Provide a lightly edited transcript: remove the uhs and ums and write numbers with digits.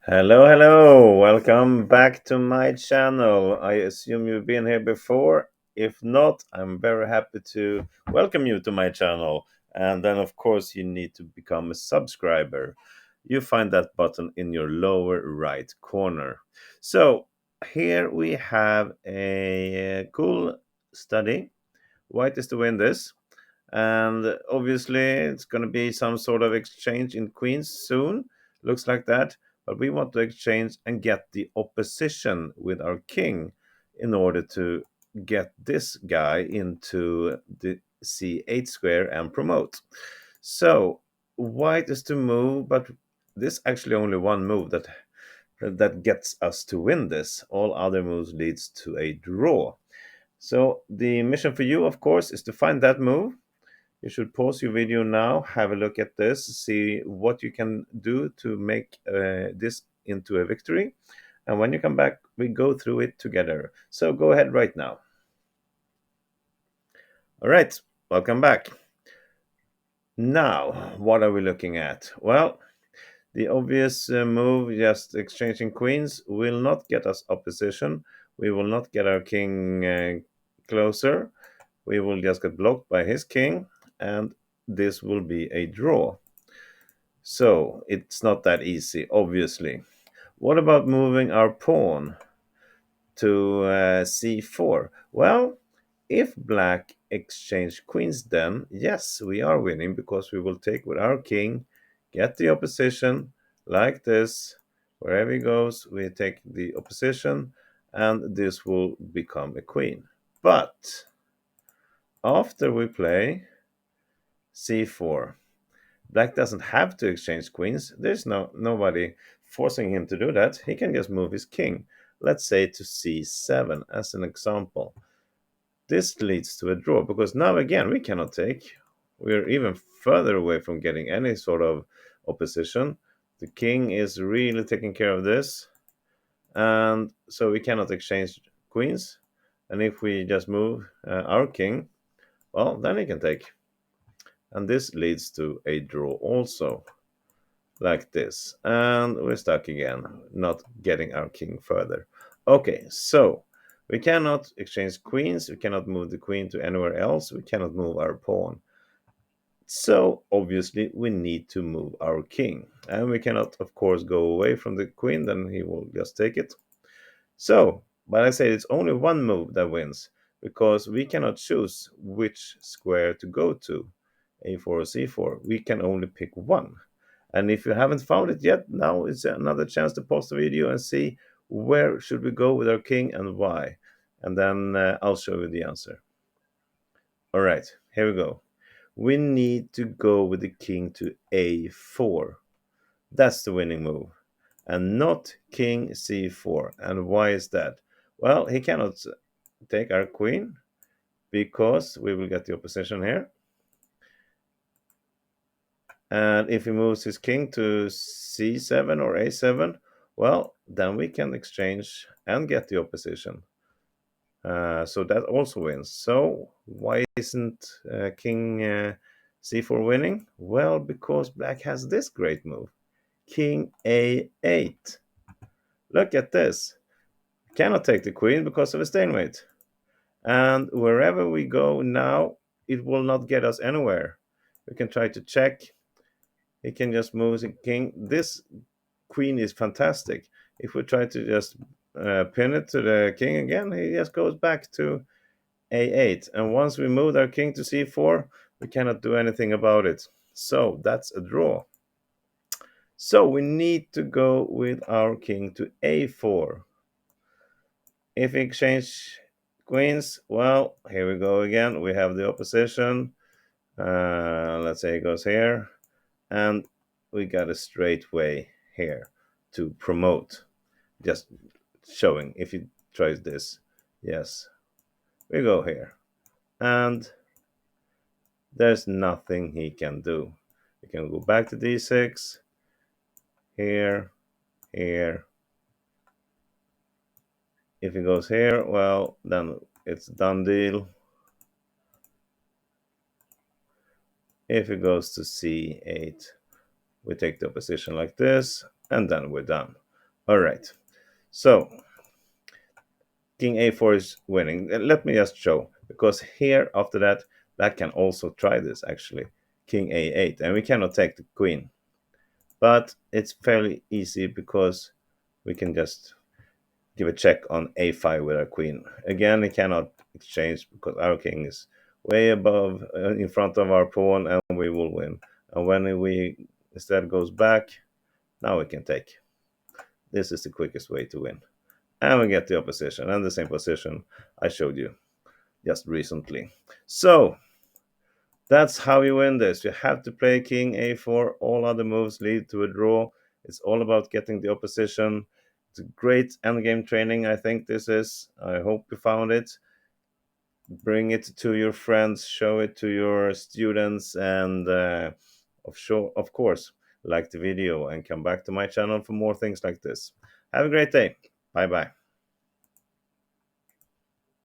Hello. Welcome back to my channel. I assume you've been here before. If not, I'm very happy to welcome you to my channel. And then, of course, you need to become a subscriber. You find that button in your lower right corner. So, here we have a cool study. White is to win this. And obviously, it's going to be some sort of exchange in Queens soon. Looks like that. But we want to exchange and get the opposition with our king in order to get this guy into the C8 square and promote. So white is to move, but this actually only one move that gets us to win this. All other moves leads to a draw. So the mission for you, of course, is to find that move. You should pause your video now, have a look at this, see what you can do to make this into a victory. And when you come back, we go through it together. So go ahead right now. All right, welcome back. Now, what are we looking at? Well, the obvious move, just exchanging queens, will not get us opposition. We will not get our king closer. We will just get blocked by his king, and this will be a draw. So it's not that easy, obviously. What about moving our pawn to c4? Well, if black exchange queens, then yes, we are winning because we will take with our king, get the opposition like this. Wherever he goes, we take the opposition, and this will become a queen. But after we play c4, black doesn't have to exchange queens. There's nobody forcing him to do that. He can just move his king, let's say to c7 as an example. This leads to a draw because now again we cannot take. We're even further away from getting any sort of opposition. The king is really taking care of this, and so we cannot exchange queens. And if we just move our king, well, then he can take. And this leads to a draw also, like this. And we're stuck again, not getting our king further. Okay, so we cannot exchange queens, we cannot move the queen to anywhere else, we cannot move our pawn. So obviously we need to move our king. And we cannot, of course, go away from the queen, then he will just take it. So, but I say it's only one move that wins, because we cannot choose which square to go to, a4 or c4. We can only pick one. And if you haven't found it yet, now is another chance to pause the video and see where should we go with our king and why. And then I'll show you the answer. All right, here we go. We need to go with the king to a4. That's the winning move. And not king c4. And why is that? Well, he cannot take our queen because we will get the opposition here. And if he moves his king to c7 or a7, well, then we can exchange and get the opposition. So that also wins. So why isn't king c4 winning? Well, because black has this great move, king a8. Look at this. Cannot take the queen because of a stalemate. And wherever we go now, it will not get us anywhere. We can try to check. He can just move the king. This queen is fantastic. If we try to just pin it to the king again, he just goes back to a8. And once we move our king to c4, we cannot do anything about it. So that's a draw. So we need to go with our king to a4. If we exchange queens, well, here we go again. We have the opposition. Let's say it goes here. And we got a straight way here to promote. Just showing if he tries this. Yes, we go here. And there's nothing he can do. We can go back to d6. Here, here. If he goes here, well, then it's done deal. If it goes to c8, we take the position like this, and then we're done. All right. So king a4 is winning. Let me just show, because here after that, that can also try this actually. King a8, and we cannot take the queen. But it's fairly easy because we can just give a check on a5 with our queen. Again, it cannot exchange because our king is way above, in front of our pawn, and we will win. And when we instead goes back, now we can take. This is the quickest way to win. And we get the opposition and the same position I showed you just recently. So that's how you win this. You have to play king a4. All other moves lead to a draw. It's all about getting the opposition. It's a great endgame training, I think this is. I hope you found it. Bring it to your friends, show it to your students, and of course, like the video and come back to my channel for more things like this. Have a great day. Bye bye.